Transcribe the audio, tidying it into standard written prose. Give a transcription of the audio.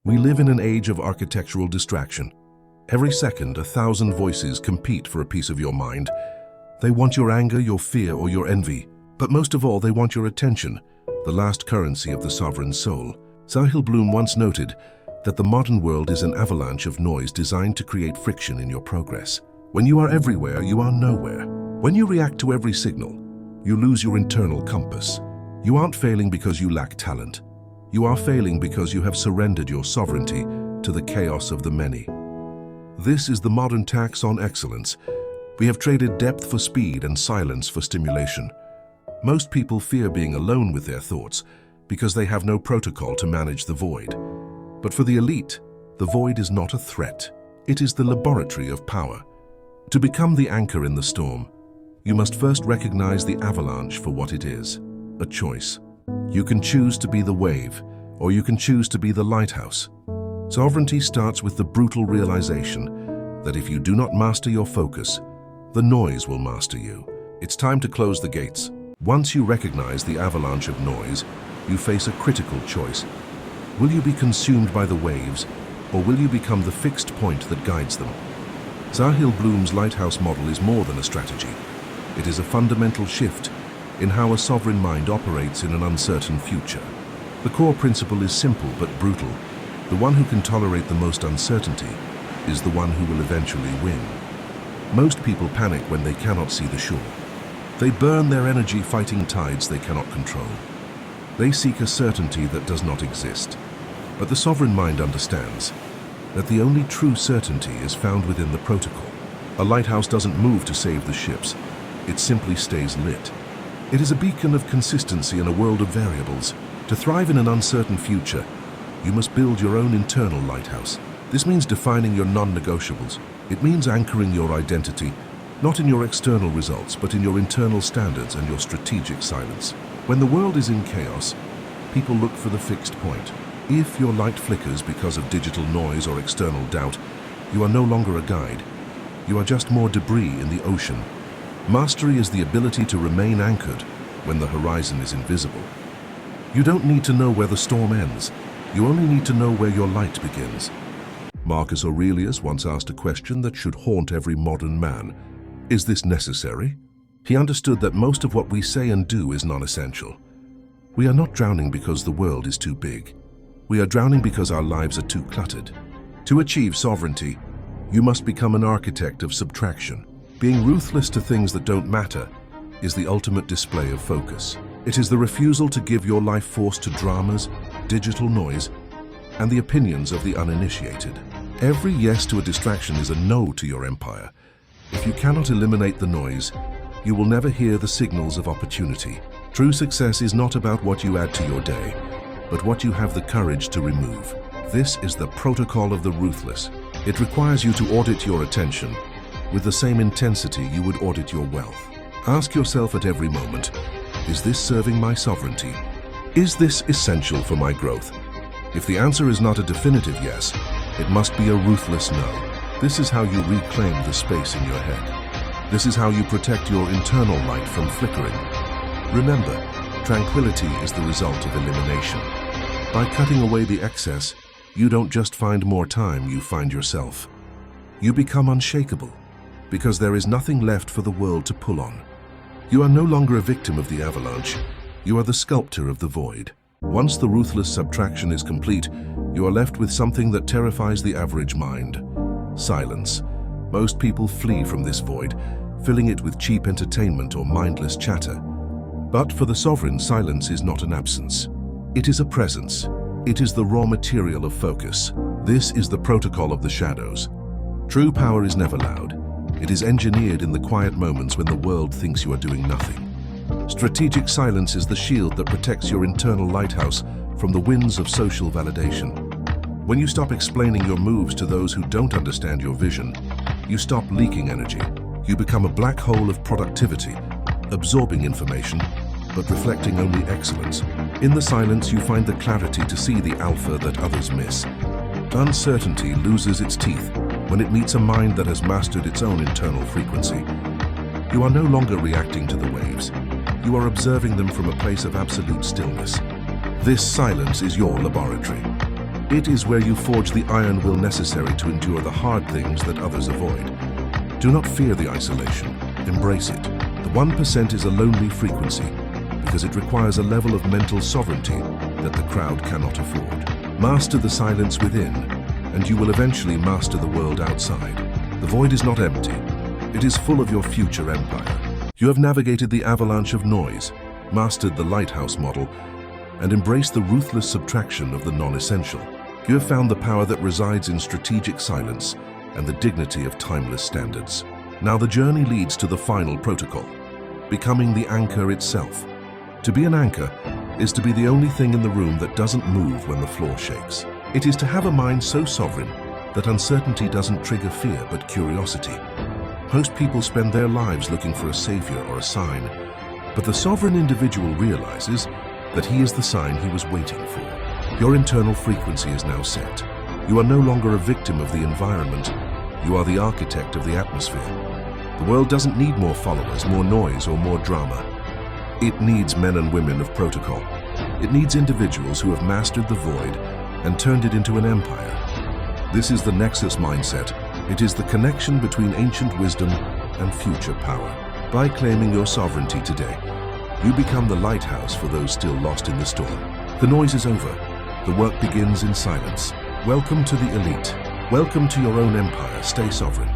We live in an age of architectural distraction. Every second, 1,000 voices compete for a piece of your mind. They want your anger, your fear, or your envy. But most of all, they want your attention, the last currency of the sovereign soul. Sahil Bloom once noted that the modern world is an avalanche of noise designed to create friction in your progress. When you are everywhere, you are nowhere. When you react to every signal, you lose your internal compass. You aren't failing because you lack talent. You are failing because you have surrendered your sovereignty to the chaos of the many. This is the modern tax on excellence. We have traded depth for speed and silence for stimulation. Most people fear being alone with their thoughts because they have no protocol to manage the void. But for the elite, the void is not a threat. It is the laboratory of power. To become the anchor in the storm, you must first recognize the avalanche for what it is, a choice. You can choose to be the wave, or you can choose to be the lighthouse. Sovereignty starts with the brutal realization that if you do not master your focus, the noise will master you. It's time to close the gates. Once you recognize the avalanche of noise, you face a critical choice. Will you be consumed by the waves, or will you become the fixed point that guides them? Sahil Bloom's Lighthouse Model is more than a strategy. It is a fundamental shift in how a sovereign mind operates in an uncertain future. The core principle is simple but brutal. The one who can tolerate the most uncertainty is the one who will eventually win. Most people panic when they cannot see the shore. They burn their energy fighting tides they cannot control. They seek a certainty that does not exist. But the sovereign mind understands that the only true certainty is found within the protocol. A lighthouse doesn't move to save the ships. It simply stays lit. It is a beacon of consistency in a world of variables. To thrive in an uncertain future, you must build your own internal lighthouse. This means defining your non-negotiables. It means anchoring your identity, not in your external results, but in your internal standards and your strategic silence. When the world is in chaos, people look for the fixed point. If your light flickers because of digital noise or external doubt, you are no longer a guide. You are just more debris in the ocean. Mastery is the ability to remain anchored when the horizon is invisible. You don't need to know where the storm ends. You only need to know where your light begins. Marcus Aurelius once asked a question that should haunt every modern man. Is this necessary? He understood that most of what we say and do is non-essential. We are not drowning because the world is too big. We are drowning because our lives are too cluttered. To achieve sovereignty, you must become an architect of subtraction. Being ruthless to things that don't matter is the ultimate display of focus. It is the refusal to give your life force to dramas, digital noise, and the opinions of the uninitiated. Every yes to a distraction is a no to your empire. If you cannot eliminate the noise, you will never hear the signals of opportunity. True success is not about what you add to your day, but what you have the courage to remove. This is the protocol of the ruthless. It requires you to audit your attention with the same intensity you would audit your wealth. Ask yourself at every moment, is this serving my sovereignty? Is this essential for my growth? If the answer is not a definitive yes, it must be a ruthless no. This is how you reclaim the space in your head. This is how you protect your internal light from flickering. Remember, tranquility is the result of elimination. By cutting away the excess, you don't just find more time, you find yourself. You become unshakable, because there is nothing left for the world to pull on. You are no longer a victim of the avalanche. You are the sculptor of the void. Once the ruthless subtraction is complete, you are left with something that terrifies the average mind: silence. Most people flee from this void, filling it with cheap entertainment or mindless chatter. But for the sovereign, silence is not an absence. It is a presence. It is the raw material of focus. This is the protocol of the shadows. True power is never loud. It is engineered in the quiet moments when the world thinks you are doing nothing. Strategic silence is the shield that protects your internal lighthouse from the winds of social validation. When you stop explaining your moves to those who don't understand your vision, you stop leaking energy. You become a black hole of productivity, absorbing information, but reflecting only excellence. In the silence, you find the clarity to see the alpha that others miss. Uncertainty loses its teeth when it meets a mind that has mastered its own internal frequency. You are no longer reacting to the waves. You are observing them from a place of absolute stillness. This silence is your laboratory. It is where you forge the iron will necessary to endure the hard things that others avoid. Do not fear the isolation. Embrace it. The 1% is a lonely frequency because it requires a level of mental sovereignty that the crowd cannot afford. Master the silence within, and you will eventually master the world outside. The void is not empty. It is full of your future empire. You have navigated the Avalanche of Noise, mastered the Lighthouse Model, and embraced the ruthless subtraction of the non-essential. You have found the power that resides in strategic silence and the dignity of timeless standards. Now the journey leads to the final protocol, becoming the anchor itself. To be an anchor is to be the only thing in the room that doesn't move when the floor shakes. It is to have a mind so sovereign that uncertainty doesn't trigger fear but curiosity. Most people spend their lives looking for a savior or a sign, but the sovereign individual realizes that he is the sign he was waiting for. Your internal frequency is now set. You are no longer a victim of the environment. You are the architect of the atmosphere. The world doesn't need more followers, more noise, or more drama. It needs men and women of protocol. It needs individuals who have mastered the void and turned it into an empire. This is the Nexus mindset. It is the connection between ancient wisdom and future power. By claiming your sovereignty today, you become the lighthouse for those still lost in the storm. The noise is over. The work begins in silence. Welcome to the elite. Welcome to your own empire. Stay sovereign.